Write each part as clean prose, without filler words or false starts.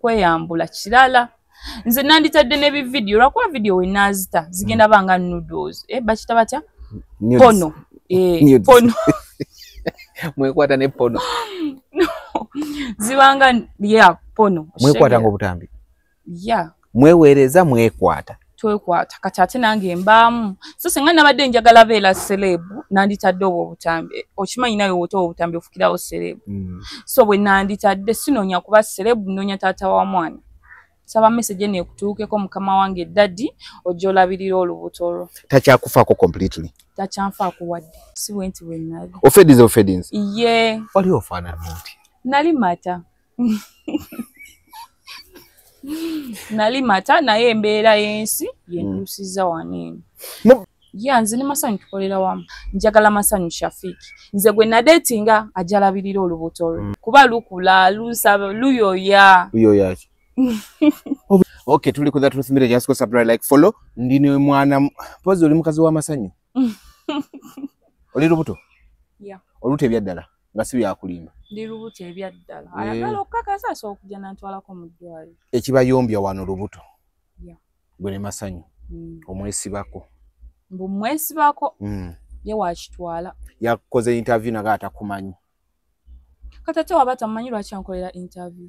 kweyambula kirala. Nze nanditadde ne video lwakuba video we nazita zigenda banga noodles bakita batya pono pono mwekwata ne pono zibanga pono mwekwata ngo butambi mwewereza mwekwata twekwata kati ate nange mbaamu so senga nabadde njagala beera celeb nanditadde obutambi okimanyi nayo woto obutambi ofukirawo celeb so bwe nanditadde sinonya kuba celeb nonya taata wa mwana saba message ne kutuukeko mukama wange daddy ojolabirira olubuto lwo takyakufaako completely takyanfaako wadde si wenti wenali offendings ye wali ofaanana muti nali mata nali mata naye embeera y'ensi yentuusiza waneeno nze ne Masanyu tukolera wamu njagala Masanyu Shafiki nze gwe nadetinga ajalabirira olubuto lwe kuba lukula lusaba luyoya Okay, tuli ku That Truth Media, just go subscribe, like, follow. Ndine mwana pozi oli mukazi wa Masanyu. Oli lubuto? Yeah. Olute byaddala nga si byakulimba. Ndi lubuto ebyaddala. Ayagala okukakasa so okujja nantwalako mu ddwaliro. Ekibayombya wano lubuto. Yeah. Gwe ne Masanyu. Omwesibako. Mbu mwesibako. Ye wakitwala. Yakoze interview naga atakumanyi. Katate wabata manyi lwaki ankolera interview.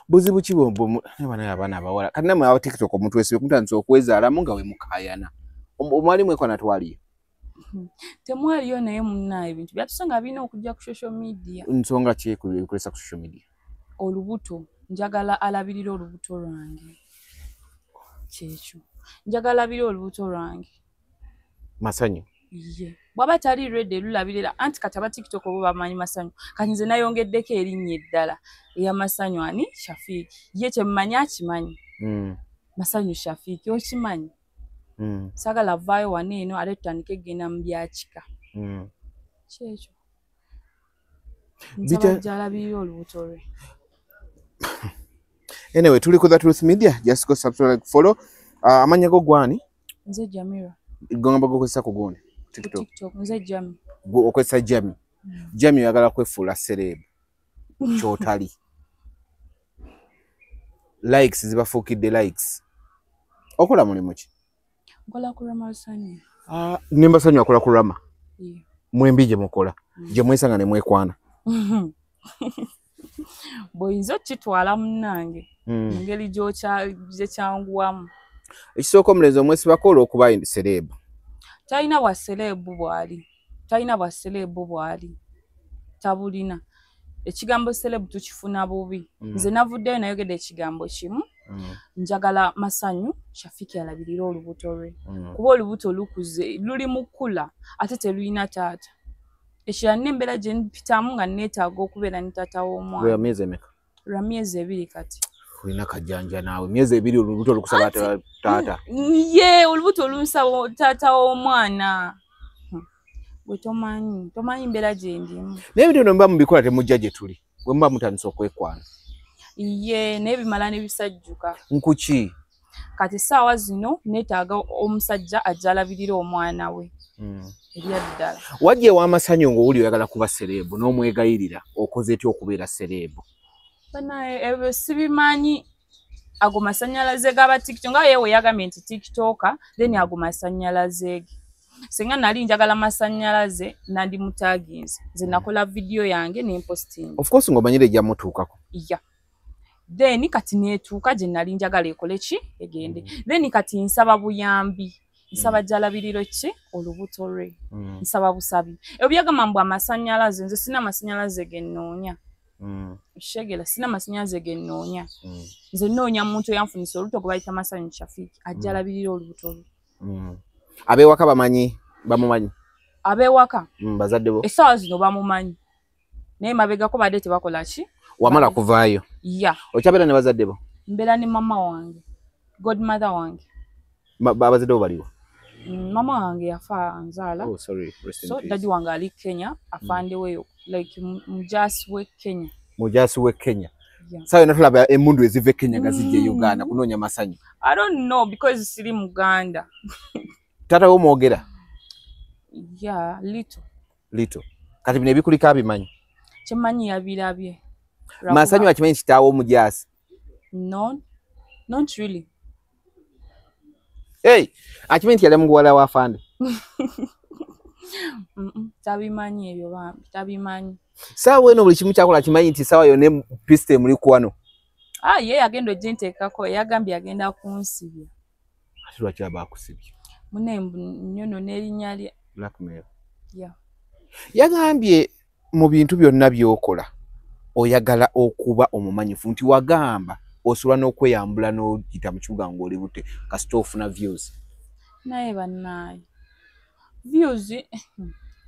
Buzibu kibombo bana yabana abawala kati namwe awo TikTok omuntu wesibe kutanze okwezaalamu nga we mukayana omwali mweko natwali temwaliyo naye munna ebintu byatusanga bina okujja ku social media nsonga ki ekulesa ku social media olubuto njagala alabirira olubuto lwange kyekyo njagala alabirira olubuto lwange Masanyu ye bwaba tali ready lulabirira anti kataba TikTok obo bamanyi Masanyu kati nze nayongeddeko erinnya eddala eya Masanyu ani Shafiki ye kyemmanyi akimanyi Masanyu Shafiki okimanyi sagala vaayo waneeno ale tutandike genda mu byakika kyekyo nzaba jalabirira olubuto lwe anyway tuli ku That Truth Media, just go subscribe, like, follow. Amanya go gwani nze Jamira gongamba gokozesa ku gone TikTok nze Jami okozesa Jami Jami yagala kwefuula celeb kyotali likes zibafuukidde likes okola mulimu ki nkola ku Masanyu ne Masanyu akola ku Rama mwembi gye mukola gye mwesanga ne mwekwana boyinza okitwala munnange ngeri gye kyanguwamu ekisooka omulenzi omwesibako olw'okuba celeb talina bwa celeb bwali tabulina ekigambo celeb tukifuna bubi nze navuddeyo nayogedde ekigambo kimu njagala Masanyu Shafiki alabirira olubuto lwe kuba olubuto lukuze luli mukula ate telulina taata ekira n'embeera gye mpitamu nga neetaaga okubeera ne taata w'omwana lwa myezi 2 kati olina kajjanja naawe myezi 2 olubuto lukusaba taata ye olubuto lunsaba taata w'omwana bwe tomanyi mbeera gye ndimu naye ebintu bino muba mubikola temujja gye tuli bwe muba mutandisa okwekwana ye naye bimala ne bisajjuka nkuki kati essaawa zino neetaaga omusajja ajja alabirira omwana we ebyaddala wajja ewa Masanyu ng'owuli oyagala kuba serebu n'omwegayirira okoze etya okubeera serebu banaye ebyo sibimanyi ago masanyalaze gaba TikTok nga yewe yagambye nti TikToker then ago masanyalaze ge singa nali njagala masanyalaze nandi mutaginze nze nakola video yange ne posting of course ngomanyire ejja mutuukako then kati neetuuka gye nali njagala ekole ki egende then kati nsaba buyambi nsaba jalabiriro ki olubuto lwe nsaba busabi ebyo byagamba mbu amasanyalaze nze sina masanyalaze ge nnoonya shegela sina masanyalaze ge nnoonya nze nnoonya muntu eyanfunisa olubuto gwe bayita Masanyu Shafiki ajja alabirira olubuto lwe abewaka bamumanyi abewaka bazadde bo essaawa zino bamumanyi naye mabegako badde tebakola ki wamala kuvaayo okyabeera ne bazadde bo mbeera ne mama wange godmother wange abazadde bo baliwo mama wange yafa nzaala so daddy wange ali Kenya afandeweyo like mujasi we Kenya sawa natulaba emundu eziva e Kenya gazijje Uganda kunoonya Masanyu I don't know because siri Muganda tata wo mwogera little kati bino ebikuliko abimanyi kimanyi yabirabye Masanyu akimanyi kitaawo omujaasi? No, not really. Hey, akimanyi nti yali muguwala wa Fande? Tabimanyi ebyo bambi, tabimanyi. Saawa eno buli kimu kyakola akimanyi nti saawa yonna piste muli kwano. Ye yagenda oginteekako, yagambye agenda kunsibya. Ati lwaki aba akusibye? Mune nnyono n'erinnya lye. Blackmail. Yeah. Yagambye mu bintu byonna by'okola oyagala okuba omumanyifu nti wagamba osobola n'okweyambula n'oyita mu kibuga ng'oli bute kasita ofuna views. Naye bannaaye. Views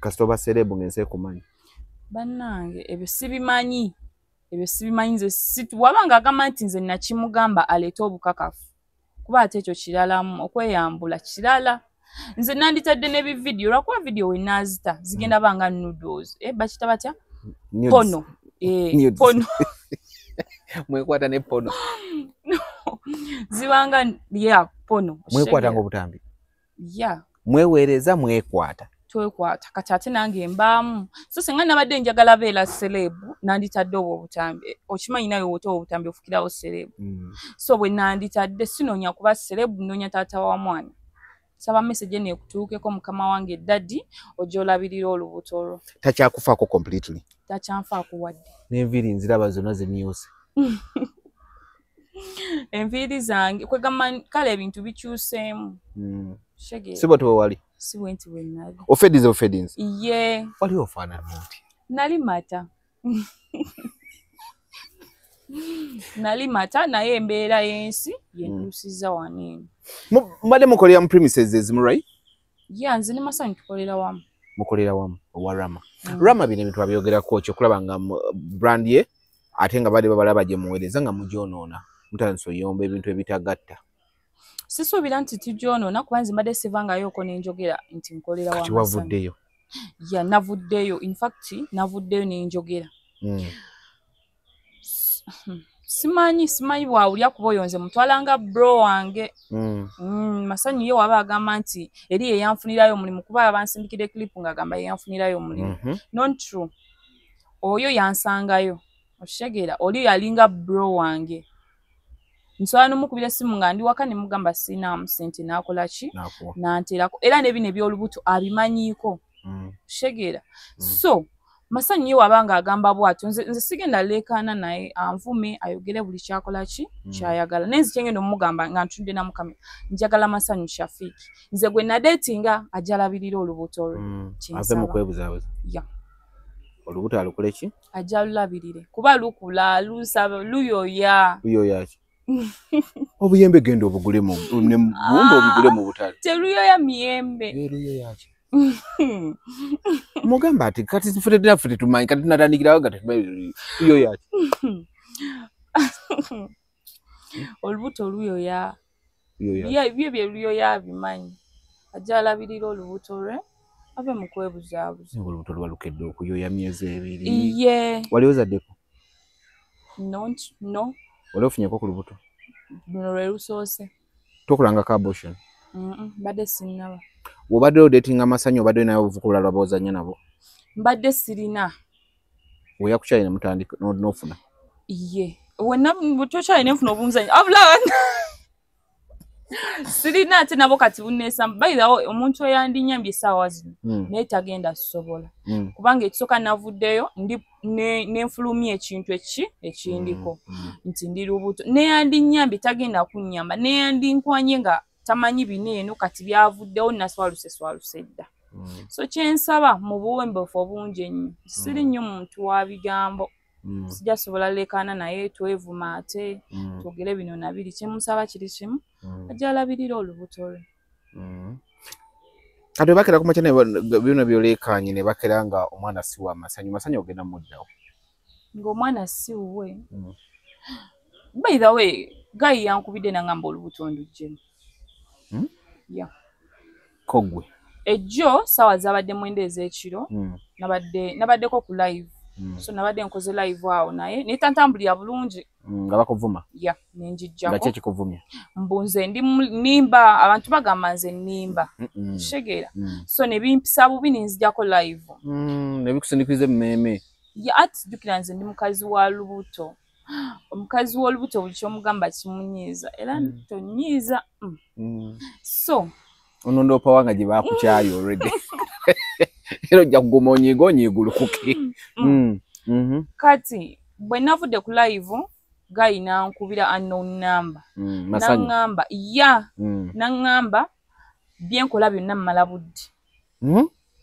kasita oba serebu ng'ensi ekumanyi. Bannange ebyo sibimanyi. Ebyo sibimanyi nze wabanga agamba nti nze nakimugamba aleeta obukakafu. Kuba ate ekyo kiralamu okweyambula kirala. Nze nanditadde n'ebividiyo lwakuba vidiyo we naazita zigenda banga noodles. Bakita batya? Pono. Pono. Mwekwata ne pono. Zibanga pono. Mwekwata ng'obutambi. Mweweereza mwekwata. Twekwata kati ate nange mbaamu. So senga nabadde njagala beera celebu nanditadde obutambi. Okimanyi nayo woto obutambi ofukirawo celebu. So bwe nanditadde sinoonya kuba celebu noonya taata wa mwana. Saba message ne kutuukeko mukama wange daddy ojolabirira olubuto lwo. Takyakufaako completely. Takyanfaako wadde. N'enviiri nziraba zonna zimyuse. Enviiri zange kwegamba kale ebintu bikyuseemu. Shege. Sibo to wali. Sibo nti we nali. Offendings. Ye. Wali ofaanana oti. Nali mata. Nali mata naye embeera y'ensi yentuusiza waneeno. Mbadde mukolera mu premises ezimu, right? Yeah, nze ne Masanyu tukolera wamu. Mukolera wamu owa Rama. Rama bino ebintu abyogerako kyokulaba nga brand ye ate nga bade babalaba gye muweereza nga mugyonoona. Mutanso yomba ebintu ebitagatta. Sisuubira nti tugyonoona kuba nze mbadde sivangayoko nenjogera nti nkolera wamu. Kati wavuddeyo? Yeah, navuddeyo. In fact, navuddeyo nenjogera. Simanyi bwawulya kuba oyo nze mutwalanga bro wange. Masanyu ye waba agamba nti eri ye yanfunirayo omulimu kuba abansindikira clip ng'agamba ye yanfunirayo omulimu. Not true. Oyo yansangayo. Oshegera oli yalinga bro wange. Nsobola n'omukubira essimu nga ndi waka ne mugamba sina sente n'akola ki? N'anteerako. Era n'ebino eby'olubuto abimanyiiko. Oshegera. So Masanyu ye wabanga agamba bw'atyo nze sigenda leekaana naye anvume ayogere buli kyakola ki kyayagala. Nenzi kyengenda omugamba nga ntudde na mukamera njagala Masanyu Shafiki. Nze gwe nadeetinga ajalabirira olubuto lwe. Ave mu kwebuzaabuza. Yeah. Olubuto alukole ki? Ajalulabirire. Kuba lukula lusaba luyoya. Luyoya ki? Obuyembe genda obugule mu bumbe obugule mu butale. Teruyoya miyembe. Luyoya ki? Mugamba ati kati fete tumanyi kati tunatandikirawo nga tetumanyi luyoya ki? Olubuto luyoya. Bye luyoya bimanyi. Ajalabirira olubuto lwe ave mu kwebuzaabuza. Olubuto lwa lukedde okuyoya myezi ebiri. Iye. Wali ozaddeko? No. Wali ofunyeko ku lubuto? Luno lwe lusoose. Tokulanga ka abortion? Mbadde sinnaba. Obadde odeetinga Masanyu obadde naye obuvukula lwabozanya nabo? Mbadde sirina. Oya ku kyali ne mutandika n'ofuna? Iye. Wenna butokyali ne nfuna obunzanyi. Abula sirina ate nabo kati bunneesamba. By the way, omuntu eyandinyambye essaawa zino naye tagenda sobola. Kubanga ekisooka navuddeyo nenfulumya ekintu ekindiko nti ndi lubuto. Neyandinyambye tagenda kunnyamba. Neyandinkwanye nga tamanyi bineeno kati byavuddewo naswaluse dda. So kyensaba mu buwembeefu obungi ennyo. Siri nnyo muntu wa bigambo. Sijja sobola leekaana naye twevuma ate twogere bino na biri. Kyemusaba kiri kimu ajalabirira olubuto lwe. Kati bwe bakera ku makya bino byoleekaanye ne bakera nga omwana si wa Masanyu. Masanyu ogenda muddawo? Ng'omwana si wuwe. By the way, Gayi yankubidde nangamba olubuto nduggyemu. Yeah. Kogwe. Ejjo sawa zabadde mwenda ez'ekiro nabaddeko ku live. So nabadde nkoze live awo naye netantambulira bulungi. Nga bakuvuma? Yeah, nenjijjako. Nga ki ekikuvumya? Mbunze ndi nimba abantu bagamba nze nimba. Shegera. So ne bimpisa bubi nenzijjako live. Ne bikusindikiriza emmeeme. ya ati jukira nze ndi mukazi wa lubuto omukazi w'olubuto buli ky'omugamba kimunyiiza era tonyiiza so ono ndopa wanga gye bakukyayo already era ojja kuguma onyiigulukuke kati bwe navudde ku live gayi nankubira unknown number naŋŋamba naŋŋamba byenkola byonna mmala budde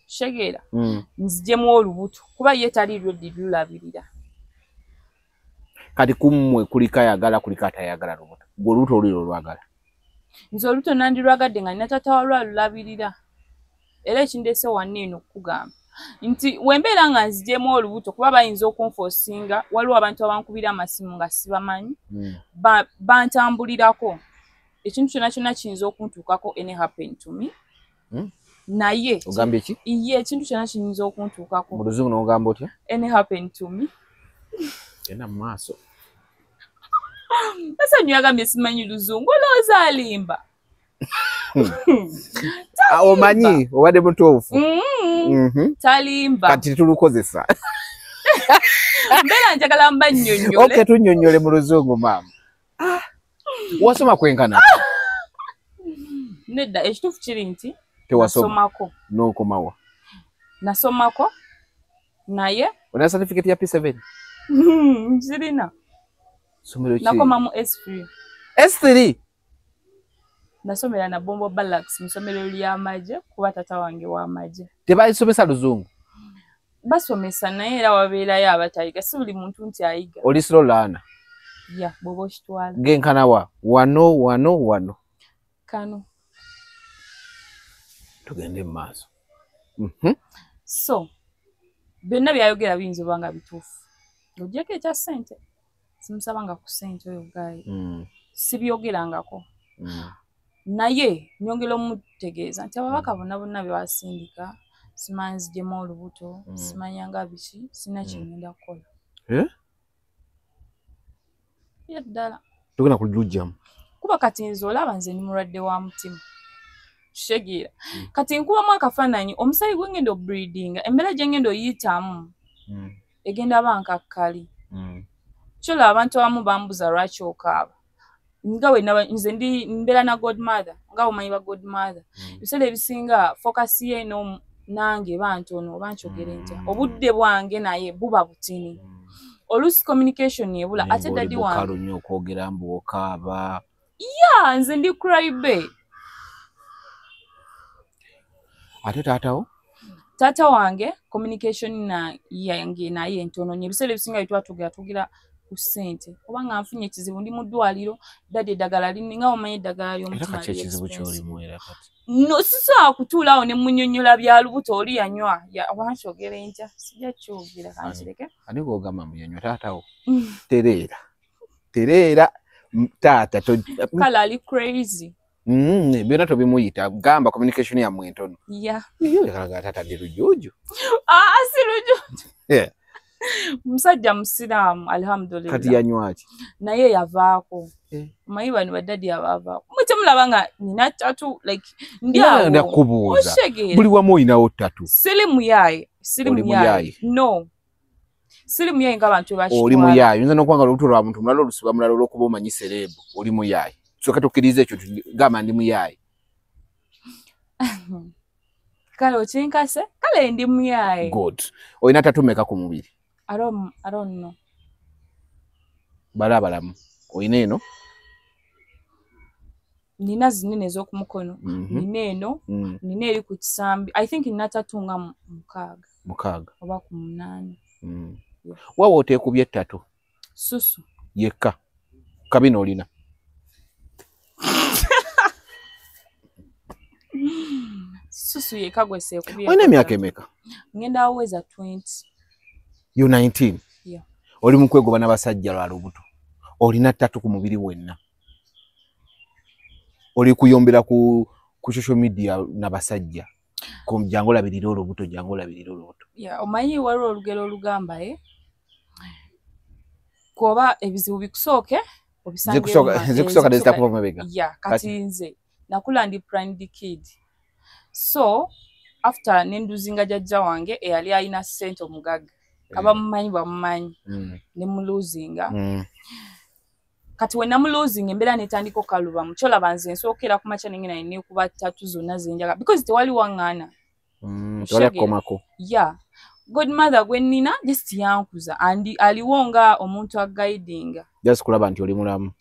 shegeera nzijemu olubuto kuba ye tali ready lulabirira kati kummwe kuliko ayagala kuliko atayagala lubuto gwe olubuto oluli olwagala nze olubuto nandirwagadde nga nina taata walwa lulabirira era ekindeese wanne eno okugamba nti wembeera nga nzijemu olubuto kuba bayinza okunfoosinga waliwo abantu abankubira amasimu nga sibamanyi bantambulirako ekintu kyonna kyonna kiyinza okuntuukako any happen to me naye ogambye ki ye ekintu kyonna kiyinza okuntuukako mu luzungu n'ogamba otya any happen to me genda mu maaso Asanyu yagambye simanyi luzungu olowooza alimba omanyi obadde mutuufu talimba kati tulukozesa mbeera njagala mba nnyonnyole okay tunnyonnyole mu luzungu maama wasoma kwenkana nedda ekituufu kiri nti tewasomako n'okomawa nasomako naye olina certificate ya P7 kirina somero ki nakoma mu S3 S3 nasomera na Bombo Barracks mu ssomero ly'amagye kuba tata wange w'amagye tebaisomesa luzungu basomesa naye era wabeerayo abatayiga si buli muntu nti ayiga oli slow learner ya bw'oba okitwala genkana wano kano tugende mu maaso so byonna byayogera biyinza oba nga bituufu ng'ogyeko ekya ssente simusabanga ku ssente oyo gayi sibyogerangako naye nyongera omutegeeza nti ababaka bonna bonna bye basindika simanyi nzijemu olubuto simanyanga biki sina kyengenda kukola ddala tugenda kulujjamu kuba kati nze olaba nze ndi mulwadde wa mutima shegeera kati nkubamu akafaananyi omusaayi gwe ngenda obreedinga embeera gye ngenda oyitamu egenda bankakkali kyolaba abantu abamu bambuza lwaki okaaba nga we nze mbeera na godmother nga omanyi ba godmother ebiseera ebisinga focus ye nange bantono oba nkyogere ntya obudde bwange naye buba butini oluusi communication ebula ate dadi wange nnyo okwogera mbu okaaba nze ndi crybe ate taata wange communication yange naye ntono nnyo ebiseera ebisinga bitwatugera ku ssente oba nga nfunye ekizibu ndi mu ddwaliro dadi eddagala nga omanyi eddagala ly'omutima ekizibu ky'olimu era kati no sisobola kutuulaawo ne munnyonnyola bya lubuto oli yanywa oba nkyogere ntya sijja kyogera kankireke ani gw'ogamba muyanywa taatawo tereera taata kale ali crazy byonna tobimuyita gamba communication yammwe entono kalaga taata ndi lujuuju si lujuuju musajja musiraamu alhamdulillah kati yanywaki naye yavaako omanyi bano baddadi abavaako mutemulaba nga nina tatu like ndakubuuza buli wamu oyinawo tatu siri muyaye no siri muyaye ng'abantu ebakitwala oli muyaye nze n'okuba nga olubuto lwa muntu mulala olusiba mulala olw'okuba omanyi serebu oli muyaye soka tukkiriza ekyo gamba ndi muyaye kale okinkase kale ndi muyaye good olina tatu meka ku mubiri I don't know. Balamu. Oyina eno? Nina zinene ez'okumukono. Nina eno. Nina eri ku kisambi. I think nina tatu nga mukaaga. Oba ku 8. Wawa oteekubye ttatu? Susu. Yekka. Kabina olina? Susu yekka gwe seekubye. Olina emyaka emeka? Ngenda aweza 20. You 19? Yeah. Oli mu kwegoba n'abasajja lwa lubuto. Olina ttatu ku mubiri wenna. Oli kuyombera ku social media n'abasajja. Ku jangu labirira olubuto. Yeah, omanyi waliwo olugero olugamba kuba ebizibu bikusooke zikusoka nezitakuva mu mabega. Yeah, kati nze nakula ndi planned kid. So after nenduzinga jajja wange eyali alina ssente omugagga abamumanyi bamumanyi ne muluzinga kati we namuluzinga embeera netandika okaluba muchola banze nsookera ku macha nengena ne kuba 3 zonna zenjaga because tewali wangana tewali komako godmother gwe nina just yankuza andi aliwonga omuntu aguidinga just kulaba nti oli mulamu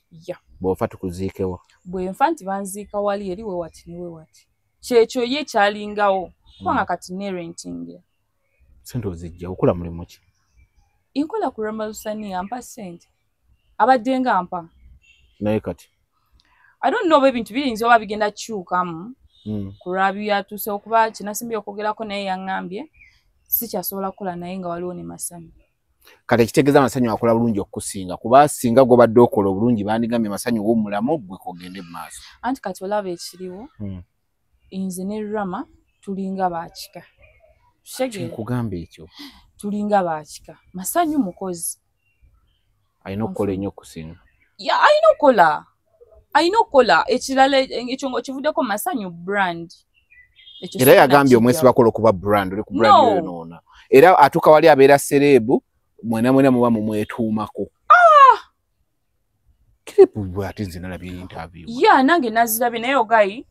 bofa tukuziikewo bwe mfanti banziika wali eri we wati niwe wati kyekyo ye kyalingawo kubanga kati ne renting sente ozijja okula mulimu ki inkola ku Ramalusani ampa sente abadde nga ampa naye kati I don't know ebintu biyinza oba bigenda kyukamu kulabi yatuse okuba kinasimbye okwogerako naye yaŋŋambye si kyasobola kukola naye nga waliwo ne Masanyu kati ekitegeeza Masanyu akola bulungi okusinga kuba singa gobadde okola obulungi bandigambye Masanyu w'omulamu gwe kogende mu maaso anti kati olaba ekiriwo nze ne Rama tulinga baakika nkugamba ekyo tulinga baakika Masanyu mukozi alina okukola ennyo okusinga alina okukola ekirala ekyo kivuddeko Masanyu brand era yagambye omwesi bakola okuba brand oli ku brand yonoona era atuuka wali abeera serebu mwena muba mumwetuumako kiripu bw'ate nze nalabye interview nange nazirabye naye ogayi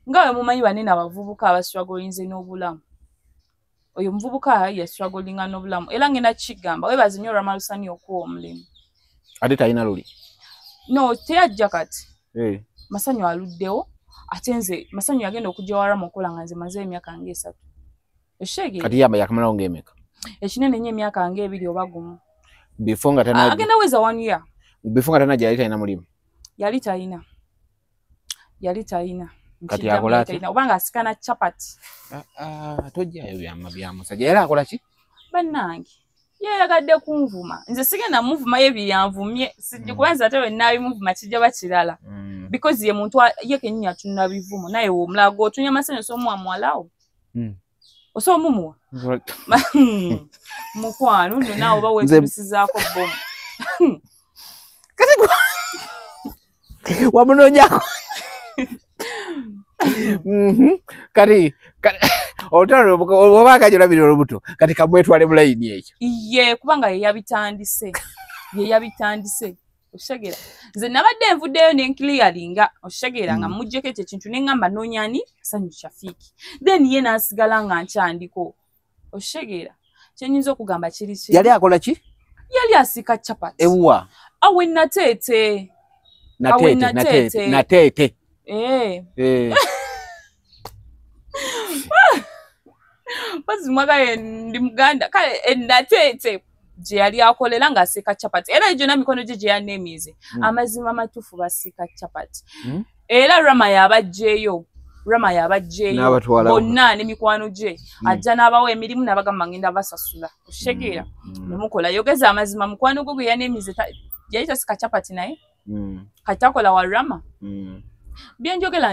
nga we mumanyi banene abavubuka abastrugglinze n'obulamu oyo muvubuka yastrugglinga n'obulamu era ngenda kigamba webaze nnyo Ramalusani okuwa omulimu ate talina luli no teyajja kati Masanyu aluddewo ate nze Masanyu yagenda okujja wa Rama okola nga nze maze emyaka nga 3 eshege kati yamba yakamalawo ng'emeka ekinene nnyo emyaka nga 2 oba 1 before nga tana agenda weza 1 year before nga tana jali talina mulimu yali talina kati yakola ati obanga asikana chapati tojjayo byama bya musajja era akola ki bannange yayagadde kunvuma nze sigenda muvuma ye byanvumye sijja kubanza ate we nabi muvuma kijja bakirala because ye muntu ye kenyanya tunna bivumo naye wo mulago tunya Masanyu so mwalawo oso mumuwa mukwano ndo nawo bawe kubisizaako bomu kati wamunonyako kati otalo obaka jona biro rubuto kati kamwetwale mulayini ekyo ye kubanga ye yabitandise oshegera nze nabadde nvuddeyo ne clearinga oshegera nga mujjeko ekyo kintu ne ngamba nonyani Masanyu Shafiki then ye nasigala nga nkyandiko oshegera kyenyinza okugamba kiri ki yali akola ki yali asika chapati ewa awe natete bazimwaga ndi muganda kale natete je yali akolera nga asika chapati era ejo na mikono je yanemize amazima matufu basika chapati era Rama yabajjeyo bonna ne mikwano je ajja n'abawo emirimu n'abagamba ngenda basasula oshegera nemukola yogeza amazima mukwano gwe yanemize yali tasika chapati naye katakola wa Rama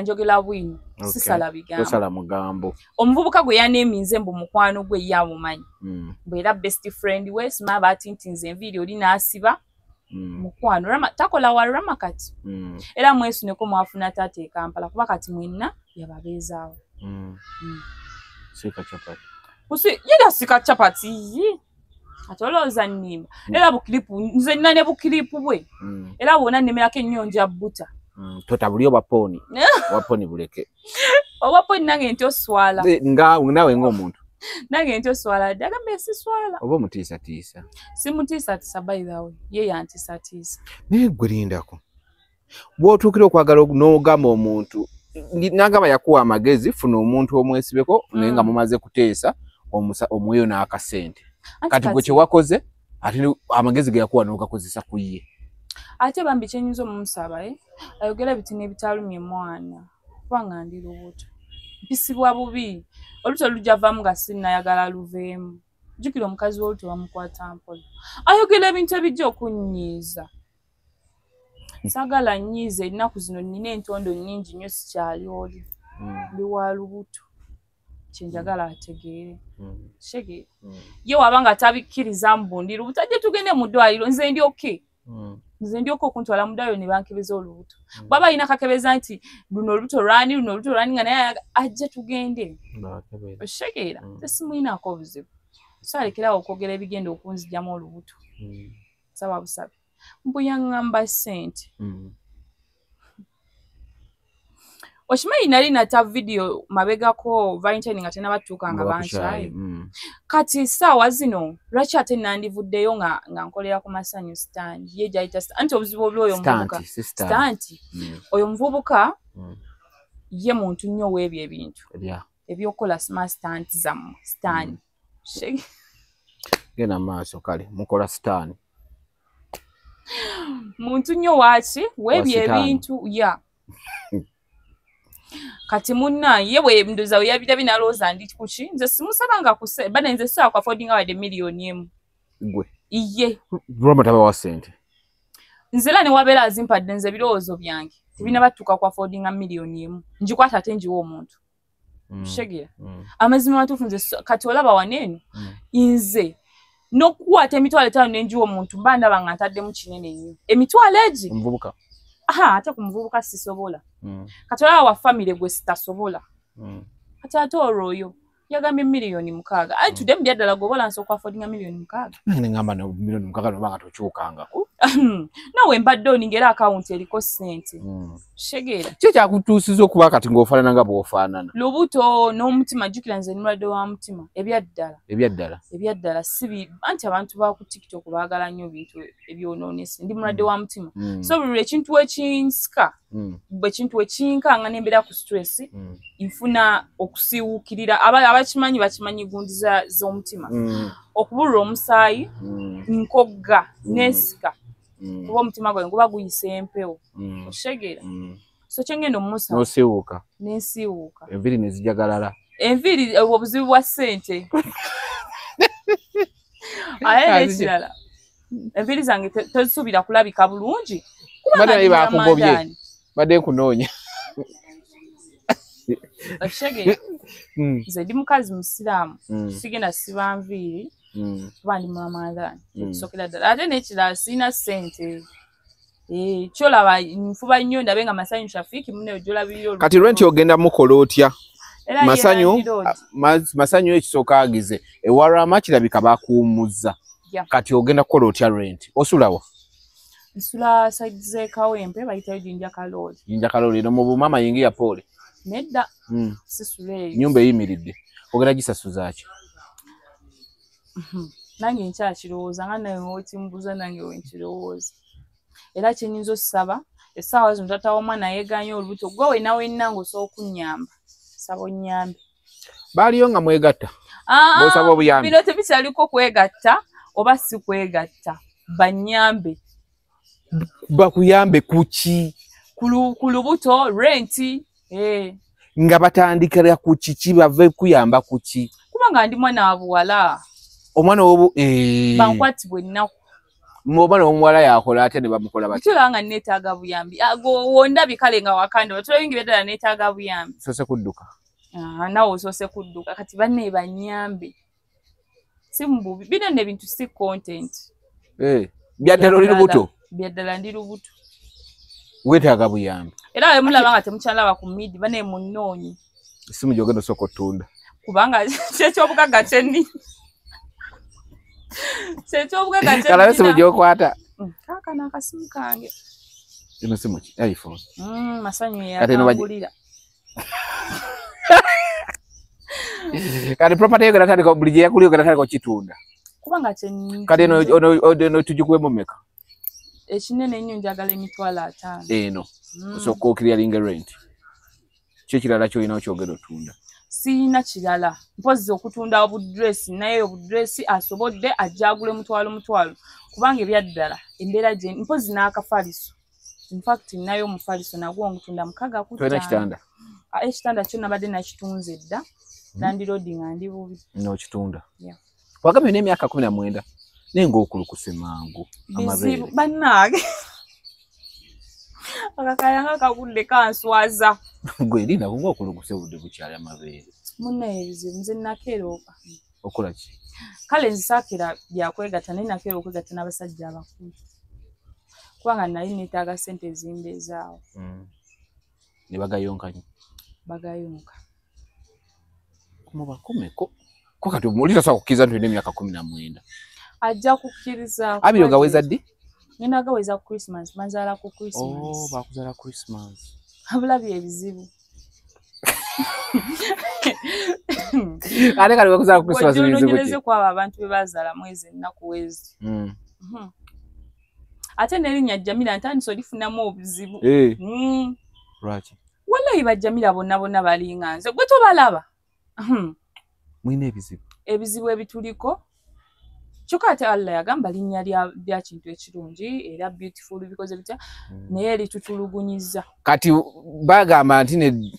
njogela bwino sisala bigambo tosala mugambo omuvubuka gwe yaneminze mbu mukwano gwe yamumanyi bwera best friend we sima batintinze enviri oli nasiba mukwano Rama takola wa Rama kati era mwesuneko mwafuna tate Kampala kuba kati mwenna yababeezaawo sika chapati yeda sika chapati atoloza nnimba era bukilipu nze nane bukilipu bwe era wona nnemerako ennyonja buta totabuli obaponi waponi buleke obaponi nange nti oswala nawe ng'omuntu nange nti oswala ddaga mbesi swala oba omutiisatiisa simutiisatiisa by the way ye yantiisatiisa naye gwe lindako bw'otuukira okwagala n'ogamba omuntu nagamba yakuwa amagezi funa omuntu omwesibeko naye nga mumaze kuteesa omweyo n'akasente kati gwe kye wakoze ate amagezi ge yakuwa n'ogakozesa ku ye ate bambi kyenyinza omumusaba ayogera bitine ebitalumye mwana kubanga ndi lubuto mpisibwa bubi oluto lujavamu nga sinnayagala luveemu jjukira omukazi w'oluto bamukwata mpola ayogera ebintu ebijja okunnyiiza sagala nnyiiza ennaku zino nnina entondo nnyingi nnyo sikyali oli ndi wa lubuto kyenjagala ategeere shege ye wabanga atabikkiriza mbundi lubuto ajje tugende mu ddwaliro nze ndi oke nze ndi okuntwala mu ddwaliro ne bankebeza olubuto bwaba alina kakebeza nti luno olubuto lwani nga naye ajje tugende oshegeera tesimuyinaako obuzibu Salekerawo okwogera ebigenda okunzijjamu olubuto. Nsaba busabe. Mbuya ngamba ssente. Oshimanyi nali nata video mabegako Valentine nga tenabatuuka nga bankyaye. Kati saawa zino lwaki ate nandivuddeyo nga nkolera ku masanyu stand. Ye gyayita anti obuzibu obuli oyo muvubuka. Stanti. Oyo muvubuka ye muntu nnyo w'ebyo ebintu. Ebyokola smart stand zammwe. Stand. Gena maaso kale mukola stand. Muntu nnyo waki w'ebyo ebintu ya. Kati munna ye bwe mndoza yabira binalooza ndi kuki nze simusabanga kuse bana nze saa kwa affording awade million emu gwe iye Roma taba wa sente nzela ne wabera azimpadde nze birowoozo byange tibina batuka kwa affording a million emu njikwata ate njiwo omuntu shegera amazima matuufu nze kati olaba waneno nze nokukwata emitwalo 5 nenjiwo omuntu mba ndaba nga ntadde mu kinene nnyo emitwalo egi mvubuka ate ku muvubuka sisobola. Kati olaba wa family gwe sitasobola. Kati ate olwoyo yagambye million 6. Ai tudde mu byaddala gobola nsooka affording million 6. Ngamba ne million 6 nobanga tokyukangako. Nawe mbadde oningera account eriko sente. Shegera. Kye kyakutuusiza okuba kati ng'ofaanana nga bw'ofaanana. Lubuto n'omutima jjukira nze nimulwadde wa mutima. Ebyaddala sibi anti abantu ba ku TikTok baagala nnyo bintu ebyonoonese. Ndi mulwadde wa mutima. So buli ekintu ekinsika bwe kintu ekinkanga n'embeera ku stress nfuna okusiwukirira abakimanyi bakimanyi gundi z'omutima. Okubulira omusaayi nkogga nesika. Kuba omutima gwange guba guyise empewo. Oshegera. So kyengendo musa. Nosiwuka. Nensiwuka. Enviri nezijagalala. Enviri obuzibu bwa ssente. Aye ekirala. Enviri zange tozisubira kulabika bulungi. Bade bakugobye. Bade kunoonya. Oshegera. Nze ndi mukazi musiraamu. Sigenda siba nviri. Bandi mwamadani sokera ddala ate n'ekirala sina ssente kyolaba nfuba nnyo ndabe nga masanyu Shafiki munne ojolabiryo kati rent ogenda mukola otya masanyu ekisooka agize ewarama kirabika bakuwumuzza kati ogenda kukola otya rent osulawa nsula side ze Kawempe bayitayo Jinja Kaloli eno mu bumama yingira pole nedda sisule nyumba eyimiridde ogenda gisasuza ki nange nkyakirowooza nga nawe wekimbuuza nange wenkirowooza era kyenyinza osaba essaawa zino tata w'omwana yeeganye olubuto gwe wenna wenna ng'osobola okunnyamba saba onnyambe baaliyo nga mwegatta bw'osaba obuyambi bino tebikyaliko kwegatta oba si kwegatta bannyambe bakuyambe kuki ku lubuto renti nga batandikira ku kiki bave kuyamba kuki kubanga ndi mwana wa buwala omwana obu bankwatibwa ennaku omwana omuwala yakola ate ne bamukola bati kitulanga neetaaga buyambi wondabye kale nga wakande batulabingira ddala neetaaga buyambi sose kudduka nawe osose kudduka kati banne banyambe si mububi bino ne bintu si content byaddala oli lubuto byaddala ndi lubuto weetaaga buyambi era we mulaba nga temukyalaba ku midi banne munnoonyi simu gyogenda osooka ottunda kubanga kyekyobugaga kyenni kyekyobugaga kyenni kalabe simu gyokwata kaakano akasimu kange ino simu ki iPhone masanyu yakangulira kati property yogenda tandika buli gye yakuli yogenda tandika okitunda kubanga kyenni kati eno tugikuwemu mmeka ekinene ennyo njagala emitwalo 5 eno osooka okiryalinga rent kyo kirala kyolina okyogera otunda siina kirala mpozi okutunda obudresi naye obudresi asobodde ajagule mutwalo kubanga ebyaddala embeera gye mpozi n'akafaliso in fact nayo omufaliso nagwo ngutunda mukaga ku kitanda ekitanda kyo nabadde nakitunze dda nandiroadi nga ndi bubi n'okitunda wagambye n'emyaka 19 naye ng'okulukuse mangu amabeere bannange akakayanga kagudde kanswaza gwe lina kuba okulukuse budde bukyali amabeere munnaye ebizibu nze nakeerooka okola ki kale nzisaakira byakwegatta naye nakeera okwegatta n'abasajja abakulu kubanga nali neetaaga ssente ezimbeezaawo ne bagayonka nnyo bagayonka mubakomeko ko kati omuli tasobola kukkiriza nti olina emyaka 19 ajja kukkiriza abiro gaweza ddi ngenda gaweza ku Christmas mazaala ku Christmas bakuzaala Christmas abulabi ebizibu ate kali bakuzaala ku Christmas ebizibu kwaba abantu be bazaala mwezi ennaku wezi ate n'erinnya Jamila ntandise olifunamu obuzibu lwaki wallahi bajjamila bonna balinga nze gwe tobalaba mwine ebizibu ebituliko kyokka ate Allah yagamba linnya lya kintu ekirungi era beautiful because bitya naye litutulugunyiza kati bagamba nti ne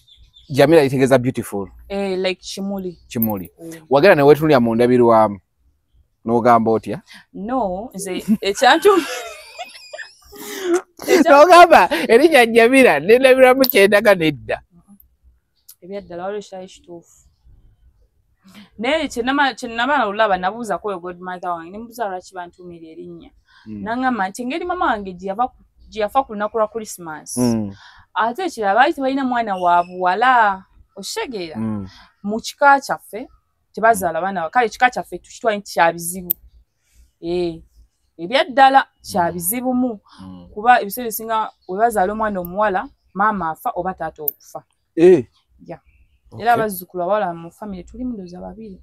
Jamila itegeza beautiful like kimuli wagera ne wetunulya mu ndabirwamu n'ogamba otya no nze ekyantu n'ogamba erinnya Jamila n'endabirwamu kyendaga nedda ebyaddala waliwo ekitali kituufu naye kyenamala olaba nabuuza ko godmother wange nemubuuza lwaki bantuumira erinnya nangamba nti engeri mama wange gye yafa ku lunaku lwa Christmas ate ekirala baali tebalina mwana wa buwala okitegeera mu kika kyaffe tebazaala baana kale ekika kyaffe tukitwala nti kya bizibu ebyaddala kya bizibumu kuba ebiseera ebisinga we bazaala omwana omuwala maama afa oba taata okufa era abazzukulu abawala mu family tuli mudoza babiri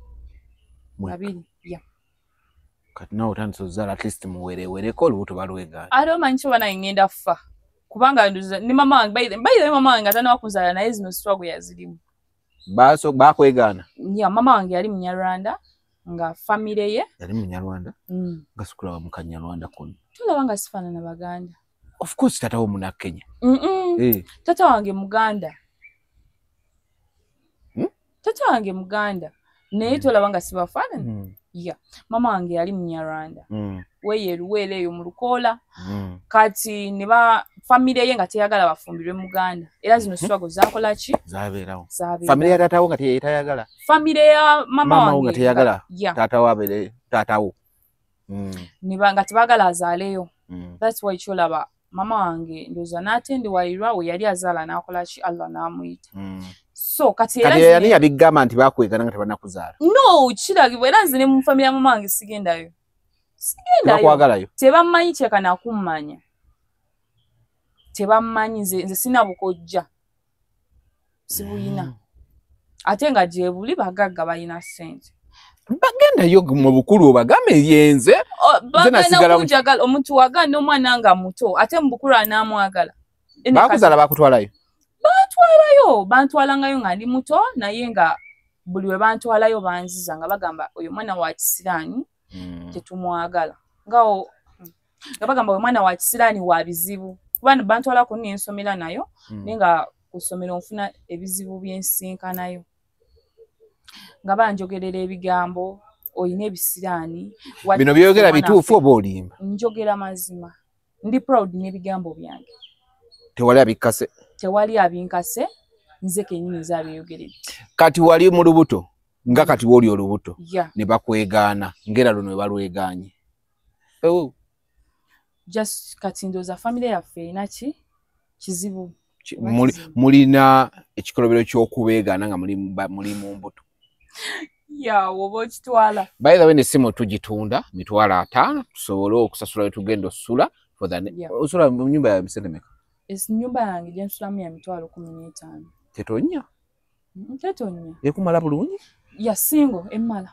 kati nawe otandise ozaala at least muwerewereko olubuto balwegaana ate omanyi kyo bana ngenda ffa kubanga ne mama wange bayize mama wange atana wakunzaala naye zino struggle yazirimu bakwegaana mama wange yali Munyarwanda nga family ye yali Munyarwanda nga sikula mu Kanyarwanda kono tulaba nga sifaanana Baganda of course tata wo muna Kenya tata wange Muganda tata wange Muganda naye tulaba nga sibafaanana mama wange yali Munyarwanda weyeruwere eyo mu Lukoola kati ne ba family ye nga teyagala bafumbirwe Muganda era zino struggle zakola ki zabeerawo family ya tata wo nga teyagala family ya mama wange nga teyagala tata wabere tata wo nga tebagala azaaleyo that's why cholaba mama wange ndoza n'atendewalirwa we yali azaala n'akola ki Allah n'amuyita so kati yani yabigamba nti bakwegana nga tebanakuzaala no kiragibwa era nze ne mu family ya mama wange sigendayo bakwagalayo tebammanyi kyeka nakummanya tebammanyi nze sina bukojja sibuyina ate nga gyebuli bagagga balina ssente bagendayo mu bukulu obagambe yenze bagenda omuntu waganda omwana nga muto ate mu bukulu anamwagala bakuzala bakutwalayo bantwalangayo nga ndi muto naye nga buli we bantwalayo banziza nga bagamba oyo mwana wa kisiraani tetumwagala nga bagamba oyo mwana wa kisiraani wa bizibu kuba bantwalako nensomera nayo naye nga ku ssomero nfuna ebizibu byensinkanayo nga banjogerera ebigambo oyina ebisiraani bino byogera bituufu oba olimba njogera mazima ndi proud n'ebigambo byange tewali abinkase nze kenyini nzabyeyogeredde kati wali mu lubuto nga kati woli olubuto ne bakwegaana ngera luno balweganye just kati ndoza family yaffe erina kizibu mulina ekikolobero ky'okubeegaana nga muli mu mbuto woba okitwala by the way nessimu tugitunda mitwalo 5 tusobole okusasula wetugenda osula osula mu nyumba ya Miseremeka nyumba yange gyensulamu ya mitwalo 15 tetonya ekumala bulungi ya singo emmala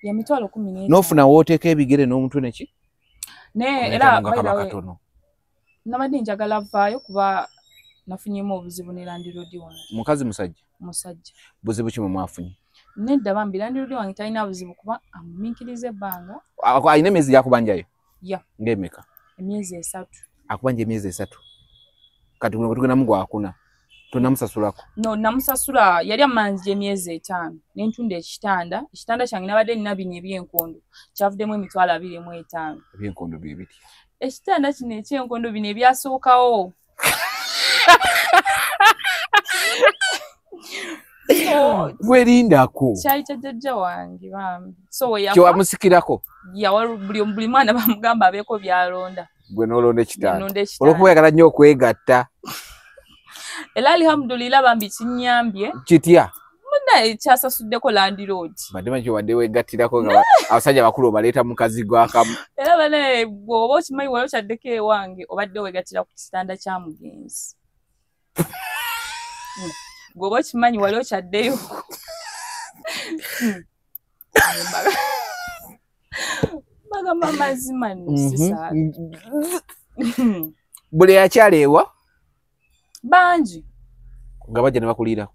ya mitwalo 15 nofuna wooteeka ebigere n'omutwe neki era nabadde njagala vaayo kuba nafunyemu obuzibu ne landirodi wange mukazi musajja buzibu ki mwafunye nedda bambi landirodi wange talina buzibu kuba amuminkiriza ebbanga ayina emyezi gyakubanjayo ng'emeka emyezi 3 akubanja emyezi 3 kati kuno tugenda mu gwakuna tonamusasulako no namusasula yali amanzi emyezi 5 nentunda ekitanda kyange nabadde nina bino ebyenkondo kyavuddemu emitwalo 25 ebyenkondo bibiti ekitanda kino ekyenkondo bino ebyasookawo werindako kyali kya jjajja wange bambi kyewamusikirako buli mwana bamugamba abeeko byalonda gwe nolonda ekitanda olwokuba oyagala nnyo okwegatta era alhamdulillah bambi kinyambye kitya Muna kyasasuddeko landlord. Badde manyi wadde wegattirako nga abasajja bakulu baleeta mukazi gwakamu. Era bane bw'oba okimanyi wali okyaddeko ewange obadde wegattira ku kitanda kya mugenzi. Bw'oba okimanyi wali okyaddeyo. Bagamba mazima nsisaa. Buli yakyala ewa bangi nga bajja ne bakulirako.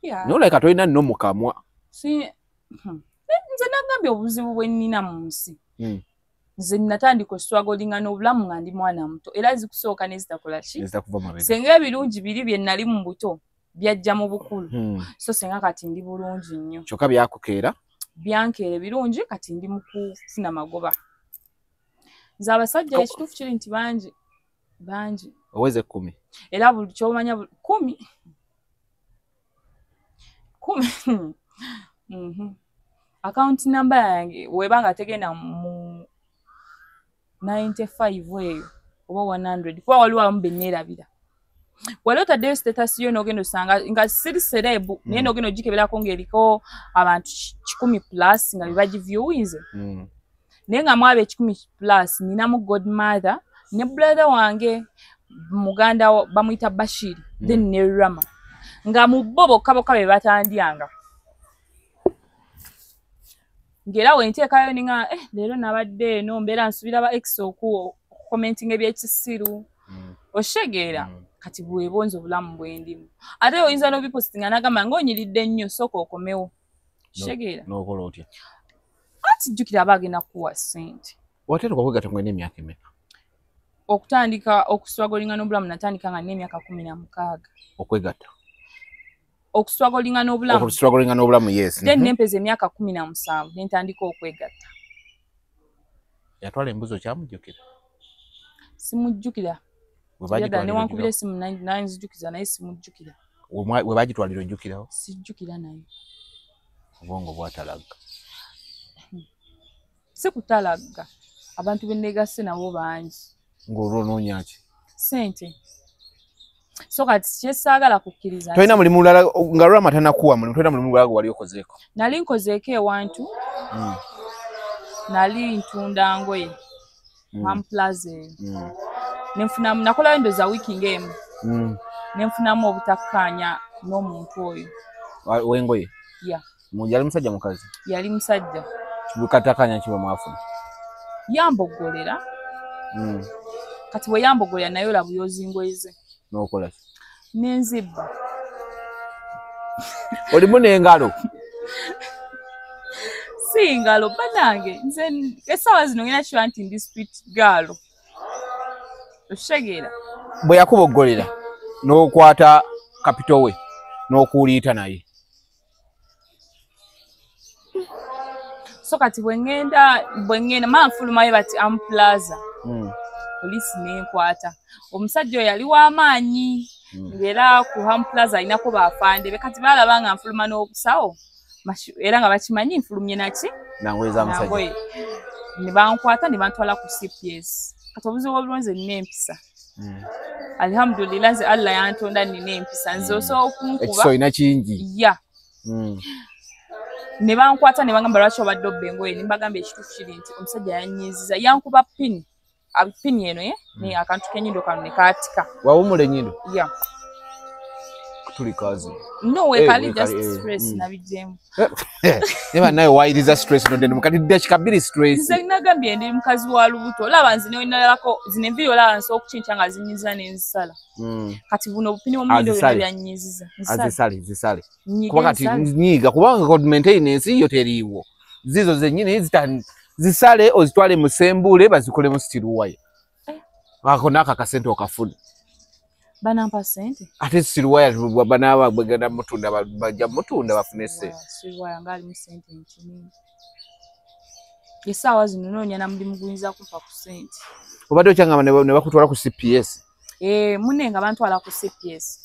Yeah. Noleka tolina nno mu kamwa. Nze nagambye obuzibu bwe nnina mu nsi. Nze natandika oswagolinga n'obulamu nga ndi mwana muto era zikusooka nezitakola ki? Senga ebirungi biri bye nali mu buto byajja mu bukulu. So senga kati ndi bulungi nnyo. Kyokka byakukeera? Byankeera birungi kati ndi mu kufuna magoba. Nze abasajja ekituufu kiri nti bangi. Oweze 10. Era buli kyomanya 10. Account number yange webanga tegenda mu 95 eyo oba 100 kwa waliwo mbenerabira. Wali otaddeyo status yo n'ogenda osanga nga siri serebu naye n'ogenda ogikeberako ng'eriko abantu 10+ nga bebagiviewinze. Naye nga mwabe 10+ ninamu godmother ne brother wange muganda bamuyita Bashir then ne Rama nga mu bo bokka be batandyanga. Ngera we nteekayo ninga leero nabadde eno mbeera nsubira ba ex commenting ebyekisiru oshegeera kati bwebonzo obulamu bwendimu ate oyinza n'obipostinga n'agamba ng'onyiridde nnyo sooka okomewo shegeera n'okola otya ati jjukira abagenda kuwa ssente. Wateera okwegatta ng'olina emyaka emeka? Okutandika okuswagolinga n'obulamu natandika nga nina emyaka 16. Okwegatta okuswagolinga n'obulamu yes. Then nempeza emyaka 17 nentandika okwegatta. Yatwala embuzo kyamujjukira? Simujjukira. Newankubira esimu nayinzijukiza naye simujjukira. We bagitwalira ojjukirawo? Sijjukira naye. Obwongo bwatalagga. Si kutalagga. Abantu benneegasse nabo bangi. Ng'olwonoonya ki? Sente. So kati kyesaagala kukkiriza. Tolina mulimu mulala nga Rama tanakuwa mulimu, tolina mulimu mulala wali okozeeko? Nali nkozeeko ewantu. Nali ntunda ngoye. Amplaze. Nenfunamu nakolayo ndoza wiki ng'emu. Nenfunamu obutakkaanya n'omuntu oyo. W'engoye? Yeah. Yali musajja mukazi? Yali musajja. Bukatakkaanya kiba mwafuna? Yambogolera. Kati bwe yambogolera naye olabuyoza ngoye ze. N'okola ki? N'enzibba. Olimu n'engalo? Si ngalo banange nze essaawa zino ngenda kiba nti ndi street girl. Oshegeera. Bwe yakuboggolera n'okwata kapito we n'okuliita naye. So kati bwe ngenda manfulumayo bati Amplaza. Poliisi n'enkwata. Omusajja oyo yali w'amaanyi. Ng'era ku Amplaza alinako baafande be kati baalaba nga nfuluma n'obusawo era nga bakimanyi nfulumye naki? Nangoye z'amusajja. Ne bankwata ne bantwala ku CPS. Kati obuzibu obulungi nina empisa. Alhamdulillah nze Allah yantonda nina empisa. Nze osobola okunkuba. Ekisoyina kingi. Ya. Ne bankwata ne bagamba lwaki obadde obba engoye ne mbagamba ekituufu kiri nti omusajja yanyiiziza yankuba pini. Pini eno ne akantu k'ennyindo kano ne kaatika. Wawumula ennyindo? Ya. Tuli kazi. No, we kali just stress nabijeemu. Neba naye wayiriza stress no ndende mukatidde kikabiri stress. Nze nagambye ndi mukazi wa lubuto. Olaba nzine oyinalako zine enviiri olaba nsobola okukinca nga zinyiza n'enzisala. Kati buno obupini bw'omuyindo byonna byanyiziza. Zisale. Kuba kati nyiga kubanga God maintenance yo teriiwo. Zizo zennyini zisale ozitwale mu ssembule bazikole mu steel wire. Ako naka kasente okafuna. Banampa sente? Ate steel wire banaba bagenda mutunda bajja mutunda bafune sente. Steel wire ngali mu sente nchini. Essaawa zino noonya na mulimu guyinza kufa ku sente. Obadde okyanga ne bakutwala ku CPS? Munne nga bantwala ku CPS.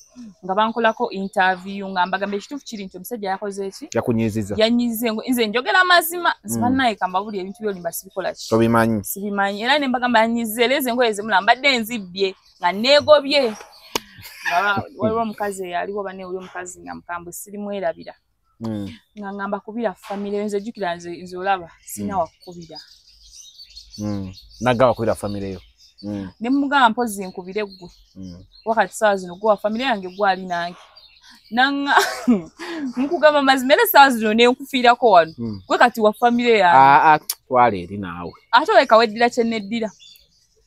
Nga bankolako interview nga mbagamba ekituufu kiri nti omusajja yakoze eki? Yakunyiiziza. Yanyiiziza nze njogera mazima zibannaye kamba buli ebintu by'olimba sibikola ki? Tobimanyi. Sibimanyi era ne mbagamba yanyiiziza era ezo engoye zimula mbadde nzibbye nga neegobye. Waliwo omukazi aliwo bane oli omukazi nga mukambwe sirimwerabira. nga ngamba kubira family nze jukira nze olaba sina wakubira nagawa kubira family yo ne mugamba mpozi nkubire gwe wakati saa zino gwa family yange gwali nange nanga mukugamba mazimere saa zino ne nkufiirako wano gwe kati wa family yange twale eri naawe ate oleka weddira kye neddira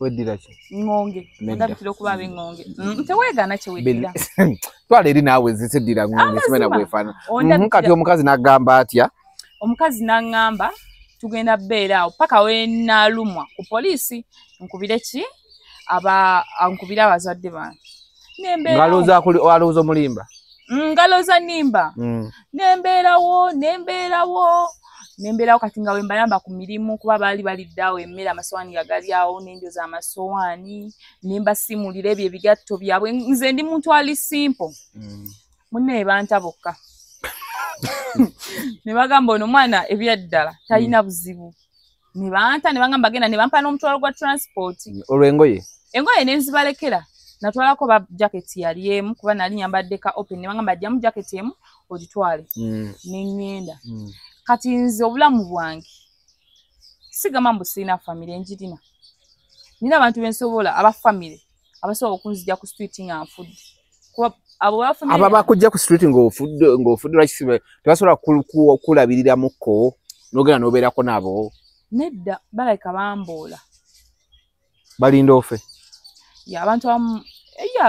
weddira ki ngonge ndabitira okuba ab'engonge teweegaana kye weddira twale eri naawe ziseddira ngonge simena bwefaana kati omukazi n'agamba atya omukazi n'aŋŋamba tugenda beera awo paka we naalumwa ku poliisi nkubire ki nkubire abazadde bange ngalooza omulimba ngalooza nimba nembeerawo kati nga wembayamba ku mirimu kuba baali baliddeawo emmere amasowaani gagali awo nenjoza amasowaani nembasiimulira ebyo ebigatto byabwe nze ndi muntu ali simple munne ne banta bokka ne bagamba ono mwana ebyaddala talina buzibu ne banta ne bagamba bagenda ne bampa n'omutwalo gwa transport olw'engoye ne nzibalekera natwalako ba jacket yali emu kuba nali nyambadde ka open ne bagamba ajjamu jacket emu ogitwale n'engenda kati nze obulamu bwange sigamba mbu sirina family enjirina nina abantu bensobola aba family abasobola okunzija ku street nga nfudde abo bakujja ku street ng'ofudde lwaki tebasobola kulabiriramukko n'ogenda n'obeerako nabo nedda balayika bamboola balinda ofe abantu abamu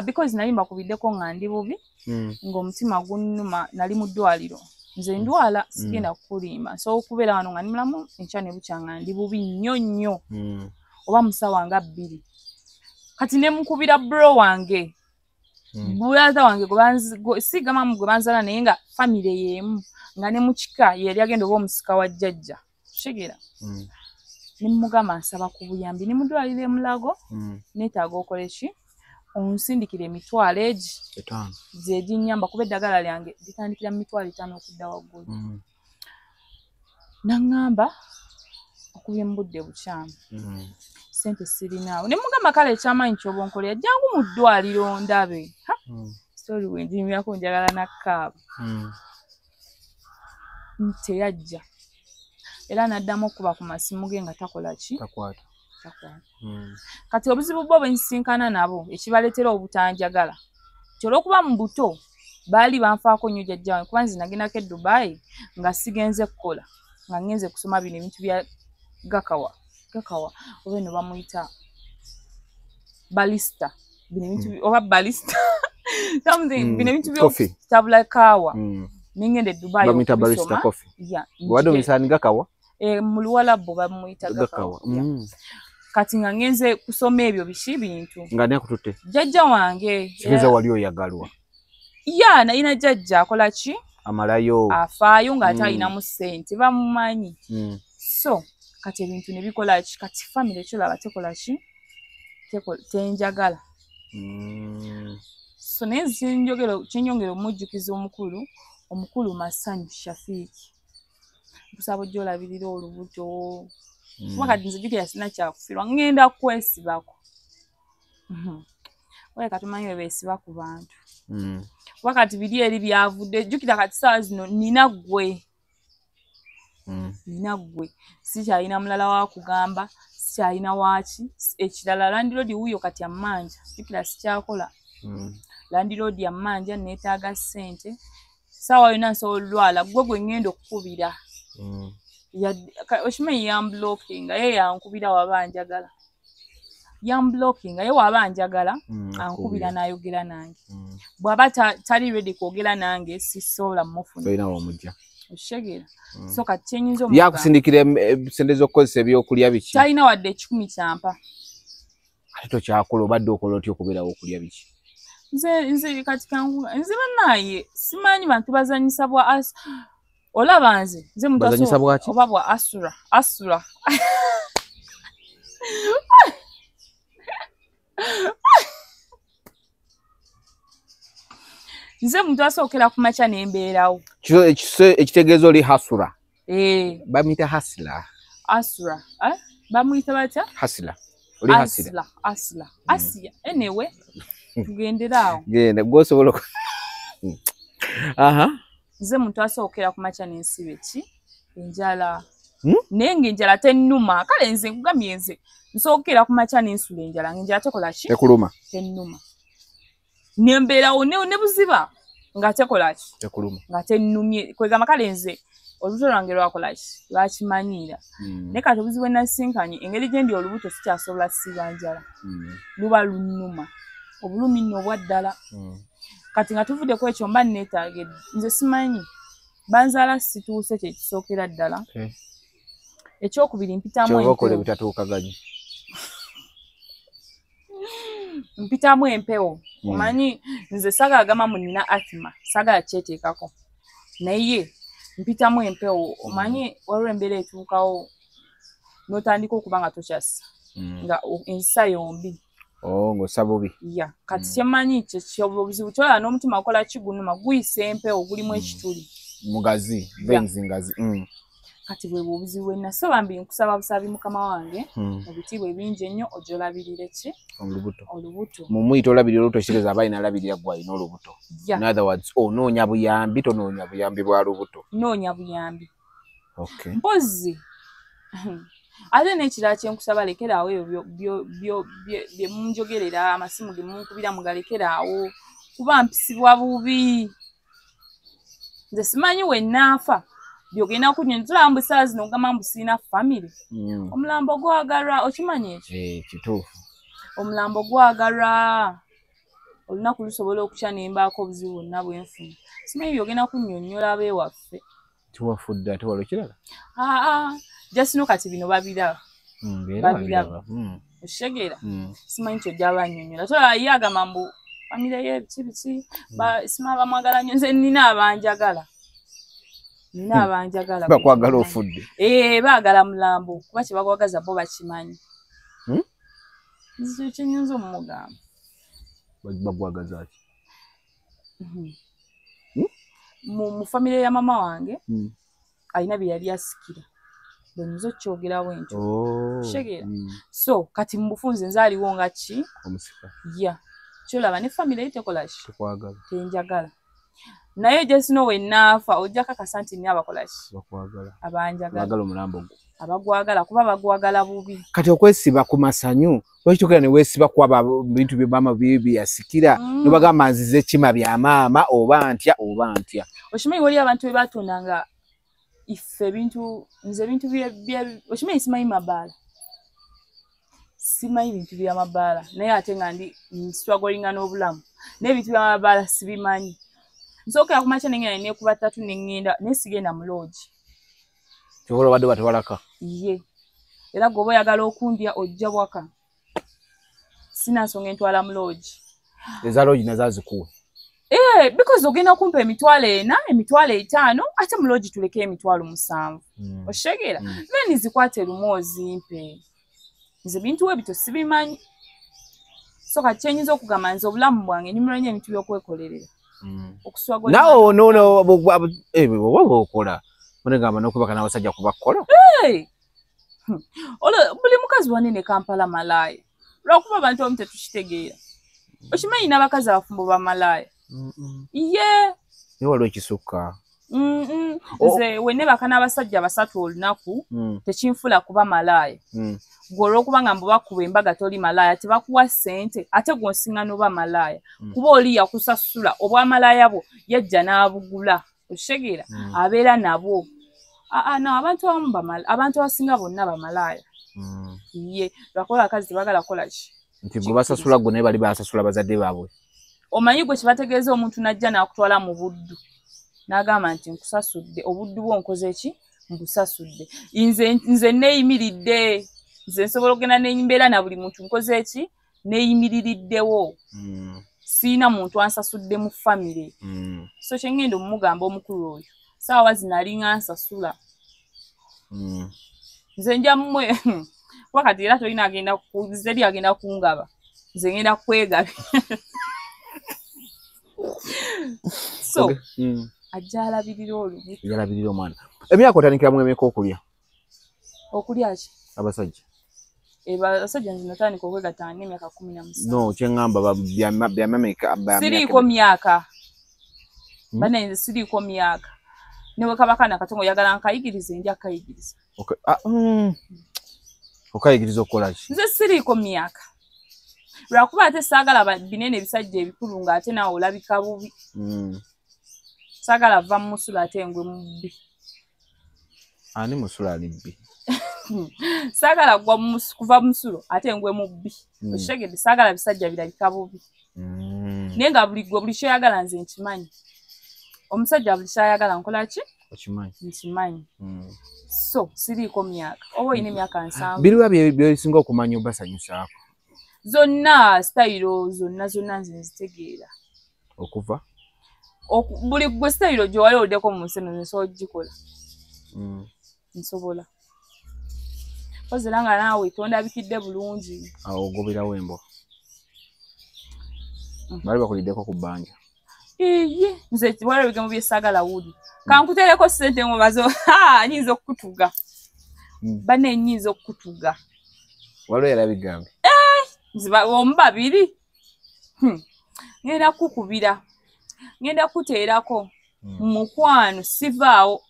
because nali mbakubiddeko nga ndi bubi ng'omutima gunnuma nali mu ddwaliro nze ndwala sigenda kukulimba so okubeera wano nga ndi mulamu enkya ne bukya nga ndi bubi nnyo nnyo oba musawa nga 2 kati ne mukubira bro wange brother wange sigamamu gwe banzala naye nga family y'emu nga ne mukika yali agenda oba omusika wa jjajja kitegeera ne mugamba nsaba ku buyambi ne mudwalira emulago neetaaga okole ki onsindikira emitwalo egi 5 zeginnyamba kuba eddagala lyange litandikira mu mitwalo 5 okudda waggulu naŋŋamba okubya mu budde bukyamu sente sirinaawo ne mugamba kale ekyamaanyi kyoba onkolera jjangu mu ddwaliro ndabe stori wenjimirako njagala nakkaaba teyajja era n'addamu okuba ku masimu ge nga takola ki takwata kati obuzibu bwo bwensinkana nabo ekibaleetera obutanjagala kyolwokuba mu buto baali banfaako nnyo jjajja wange kuba nze nagendako e Dubai nga sigenze kukola nga ngenze kusoma bino ebintu bya gakawa oba eno bamuyita balista bino ebintu oba balista bino ebintu byokutabula kaawa ningenda e Dubai bamuyita barista coffee wadde omisani gakawa mu Luwalabu bamuyita gakawa kati nga ngenze kusoma ebyo biki bintu nga ne akututte jjajja wange kigeza wali oyagalwa nalina jjajja akola ki amalayo afaayo ng'atayinamu ssente bamumanyi so kati ebintu ne bikola ki kati family kyolaba tekola ki tenjagala so naye kyenyongera omujjukiza omukulu Masanyu Shafiiki kusaba ojja olabirira olubuto wakati nze jjukira sina kyakufirwa ngenda kwesibako waleka tumanyi we beesiba ku bantu wakati biri eri byavudde jjukira kati saa zino nina ggwe sikyalina mulala wa kugamba sikyalina waaki ekirala landiroodi wuuyo kati ammanja jjukira sikyakola landiroodi ammanja neetaaga ssente saawa yonna nsobola olwala gwe ngenda okukubira okimanyi yamblockinga ye yankubira waba njagala ye waba njagala ankubira n'ayogera nange bw'aba tali ready kwogera nange sisobola mufuna okitegeera so kati kyenyinza yakusindikira sente z'okukozesa ebyokulya biki talina wadde 10 kyampa ate tokyakola obadde okola otya okubeerawo okulya biki nze kati nze bannaye simanyi bantu bazanyisa bwa olaba nze bazanyisa bwaki oba bwa asura nze muntu asookera ku makya nembeerawo ekitegeeza oli hasura bamuyita hasila asura bamuyita batya hasila oli asila asiya anyway tugenderaawo genda gwosobola nze muntu asookera ku makya n'ensibe ki enjala naye ng'enjala tennuma kale nze nkugambye nze nsookera ku makya n'ensula enjala ng'enjala tekola ki tekuluma tennuma nembeerawo ne buziba nga tekola ki tekuluma nga tennumye kwegamba kale nze olubuto lwange lwakola ki lwakimanyiira naye kati obuzibu enasinkanye engeri gye ndi olubuto sikyasobola siba njala luba lunnuma obulumi nno obwa ddala kati nga tuvudde ku ekyo mba nneetaagedde nze simanyi banzaala situuse kye kisookera ddala ekyokubiri mpitamu empewo omanyi nze sagala gamamu nina athma sagala kyeteekako naye mpitamu empewo omanyi waliwo embeera etuukawo n'otandika okuba nga tokyassa nga ensa yombi ng'ossa bubi ya kati kyemanyi obuzibu kyolaba n'omutima gukola kigunuma guyisa empewo gulimu ekituli mugazi veins ngazi kati bwe obuzibu bwenna so bambi nkusaba busabi mukama wange ebitiibwa ebingi ennyo ojja olabirire ki olubuto mumuyita olabirira olubuto kitegeeza aba alina alabirira gwe alina olubuto in other words onoonya buyambi tonoonya buyambi bwa lubuto noonya buyambi mpozi ate n'ekirala kyenkusaba lekeraawo ebyo bye munjogerera amasimu ge munkubira mugalekeraawo kuba mpisibwa bubi nze simanyi wennaafa byogenda kunyonyi tulaba mbu essaawa zino ogamba mbu sirina famire omulambo gwagalwa okimanyi ekyo kituufu omulambo gwagalwa olunaku lusobola okukya nembaako obuzibu bwonna bwenfuna simanyi byogenda kunnyonnyola abeewaffe tiwafudde ate waliwo kirala jasino kati bino babiraba okitegeera simanyi kyojja bannyonnyola tolaba ye agamba mbu famire ye biki sima bamwagala nnyo nze nina abanjagala bakwagala ofudde baagala mulambo kuba kyebakwagaza bo bakimanyi nzikyo kyenyinza omumugamba bagwagaza ki mu famire ya mama wange alina bye yali asikira bwenyinza okkyogerawo entyo kitegeera so kati mu bufunze nzaaliwo nga ki omusika ya kyolaba ne famire ye tekola ki tenjagala naye jesino wennaafa ojja kakasa nti nina abakola ki abanjagala omulambo gwo abagwagala kuba bagwagala bubi kati okwesiba ku masanyu lwakitokera ne weesiba kwaba bintu bye maama byeyasikira nobagamba nzize kima bya maama oba ntya okimanyi wali abantu be batondanga ife nze bintu okimanyi simanyi mabaala simanyi bintu bya mabaala naye ate nga ndi strugglinga n'obulamu n'ebintu bya mabaala sibimanyi nsookera ku makya nengenda nekuba 3 nengenda naye sigenda mu loogi kyobola badde batewalaka ye era gwe oba oyagala okundya ojja bwaka sina nsonga entwala mu loogi eza loogi nazazikuwe because ogenda kumpa emitwalo 4 emitwalo 5 ate mu loogi tuleke emitwalo 7 okitegeera then zikwate lumu ozimpe nze bintu webito sibimanyi so kati kyenyinza okugamba nze obulamu bwange nyumirwa nnyo ebintu by'okwekolerera okuswagula okola munegamba n'okubaka n'abasajja kubakola buli mukazi wanene Kampala malaaya lwakuba abantu abamu tetukitegeera okimanyi n'abakazi abafumbo ba malaaya ye waliwo ekisukka nze wenne baka n'abasajja 3 olunaku tekinfula kuba malaaya gwe olw'okuba nga mbubakuba embaga toli malaaya tebakuwa ssente ate gw'osinga n'oba malaaya kuba oli yakusasula obwamalaaya bwo yajja n'abugula okitegeera abeera nabwo abantu abasinga bonna bamalaaya ye lwakola abakazi tebagala kukola ki nti gwe basasula gwe naye bali basasula bazadde baabwe omanyi gwe kyebategeeza omuntu najja n'akutwala mu buddu n'agamba nti nkusasudde obuddu bwo nkoze ki mbusasudde nze neeyimiridde nze nsobola okugenda nembeera na buli muntu nkoze ki neeyimiririddewo siina muntu ansasudde mu famire so kyengenda omumugamba omukulu oyo saawa zino alinga nsasula nze nja mmwe wakati era tolina zeri agenda kungaba nze ngenda kwegabya so ajja alabirira olubuto yalabirira omwana emyaka otandikiramu emeka okulya ki abasajja abasajja nze natandika okwegattanga n'emyaka 17 no kyeŋŋamba byamameka siriiko myaka bana nze siriiko myaka newe kabakana katongo yagala nkayigirize nja kayigiriza okayigiriza okukola ki nze siriiko myaka lwakuba ate saagala binene ebisajja ebikulu ng'ate nawe olabika bubi saagala va mu musulu ate engwe mubbi ani musulu ali bbi saagala kuva musulu ate engwe mubbi okitegedde saagala bisajja birabika bubi naye nga buli kyoyagala nze nkimanyi omusajja buli kyayagala nkola ki nkimanyi so siriiko myaka oba olina emyaka 7 biriwa byesinga okumanya obasanyusaako zonna sitayiro zonna nze nzitegeera okuva buli gwe sitayiro gyewali oddeko mu nsi eno nsobola ogikola nsobola ozera nga naawe tondabikidde bulungi awo ogoberawo embwa bali bakuliddeko ku bbanja nze waliwo ebigambo byesaagala wuli kankuteereko ssente ngobazo nyinza okukutuga banne nyinza okukutuga waliwo era bigambe omu babiri ngenda kukubira ngenda kuteerako mukwano sivaawo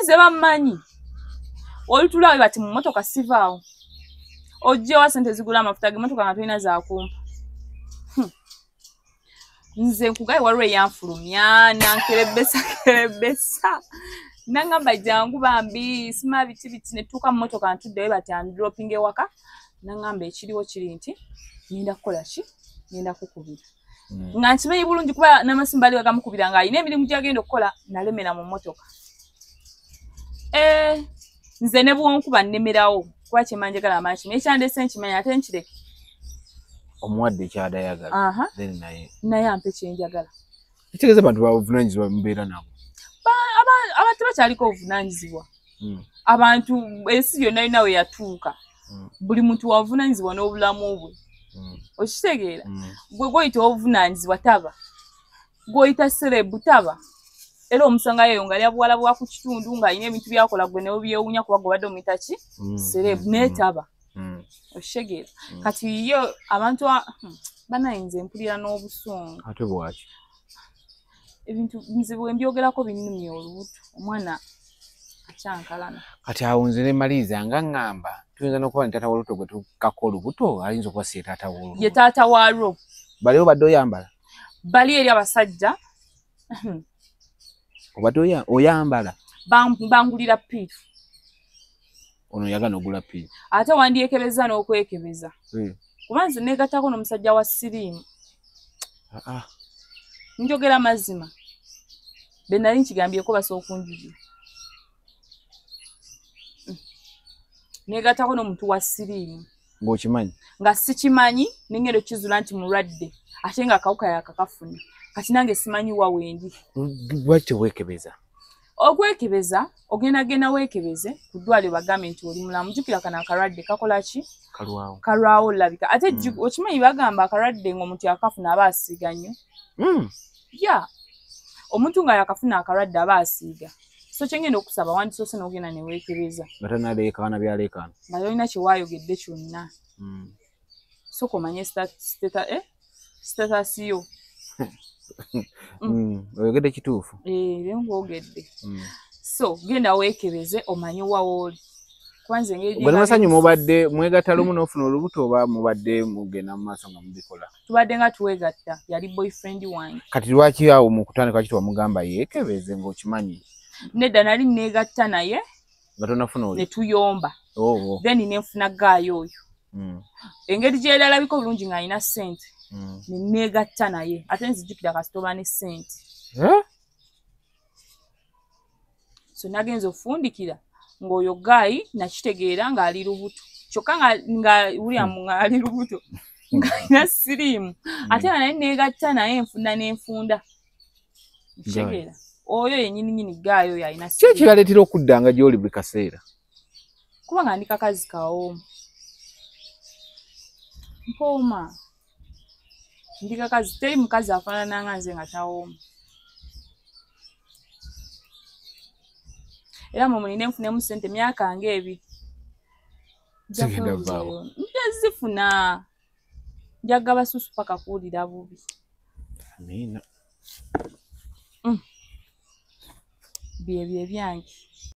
nze bammanyi olutulawe bati mu motoka sivaawo ojjewa sente zigula amafuta gemotoka nga tolina zakumpa nze nkugaye waliwo eyanfulumya nankerebesa nangamba jangu bambi sima biti netuuka mu motoka ntuddeyo bati androping ewaka nangamba ekiriwo kiri nti ngenda kukola ki ngenda kukubira nga nkimanyi bulungi kuba n'amasimu bali bagamukubira nga alina emirimu gyagenda okukola nalemera mu motoka nze ne bwonkuba nnemerawo kuba kyemanjagala amanyi kino ekyandese nkimanyi ate nkireke omuwadde ekyadayagala naye ampe kyenjagala kitegeeza abantu bavunanyizibwa mubeera nabo abantu bakyaliko obuvunanyizibwa abantu ensi yonna yonna we yatuuka buli muntu wavunanyizibwa n'obulamu bwe okitegeera gwe gwoyita obuvunanyizibwa taba gwoyita serebu taba era omusanga yeyo nga lyabuwala bwa ku kitundu ng'alina ebintu byakola gwe newe byewuunya kuba gwe badde omuyita ki serebu neetaba okitegeera kati yo abantu banayinza empulira n'obusungu ate bwaki ebintu nzibu embyogerako binnumya olubuto omwana akyankalana kati awo nze ne maliiza nga ŋŋamba tuyinza n'okuba ne taata w'olubuto gwe tukako olubuto ayinza okuba si ye taata w'olubuto ye taata waalwo baliwo badde oyambala bali eri abasajja obadde oyambala bangulira piifu ono yagana ogula piifu ate wandyekebeza n'okwekebeza kuba nze neegattako n'omusajja wa siriimu njogera mazima be nali nkigambyeko basobola okunjulira neegattako n'omuntu wa siriimu ng'okimanyi nga sikimanyi nengendo kizula nti mulwadde ate nga akawuka yakakafuna kati nange simanyi wa wendi lwaki weekebeza okwekebeza ogenda weekebeze ku ddwaliro bagambe nti oli mulamu jjukira kana akalwadde kakola ki kalwawo labika ate okimanyi bagamba akalwadde ng'omuntu yakafuna aba asiiga nnyo ya omuntu nga yakafuna akalwadde aba asiiga so kyengenda okusaba wandisoose n'ogenda ne weekebeza nga tanaleekaana byaleekaana nga yolina kye waayogedde kyonna soka omanye sitatasi yo oyogedde kituufu ng'ogedde so genda weekebeze omanye wawooli kwanze bwe masanyu mubadde mwegatta lumu n'ofuna olubuto oba mubadde mugenda mu maaso nga mubikola tubadde nga tuwegatta yali boyfriend wange kati lwaki awo mu kutandika kiti wamugamba yeekebeze ng'okimanyi nedda nali neegatta naye nga tonafuna oli ne tuyomba then nenfuna gaayo oyo engeri gye yalabika obulungi ng'alina ssente ne neegatta naye ate nzijjukira kasitoba ne ssente so nagenza ofundikira ng'oyo gaayi nakitegeera ng'ali lubuto kyokka nga William ng'ali lubuto ng'alina siriimu ate nga naye neegatta naye nfunda n'enfunda kitegeera oyo yennyini gaayo oyo alina ki ekibaleetera okuddanga gy'oli buli kaseera kuba nga ndi kakazi kawoomu mpooma ndi kakazi teri mukazi afaanana nga nze nga tawoomu era mwe mulina enfunemu ssente myaka ng'ebiri njazifuna njaga basusu paka kuwulira bubi amiina Byebyo ebyange.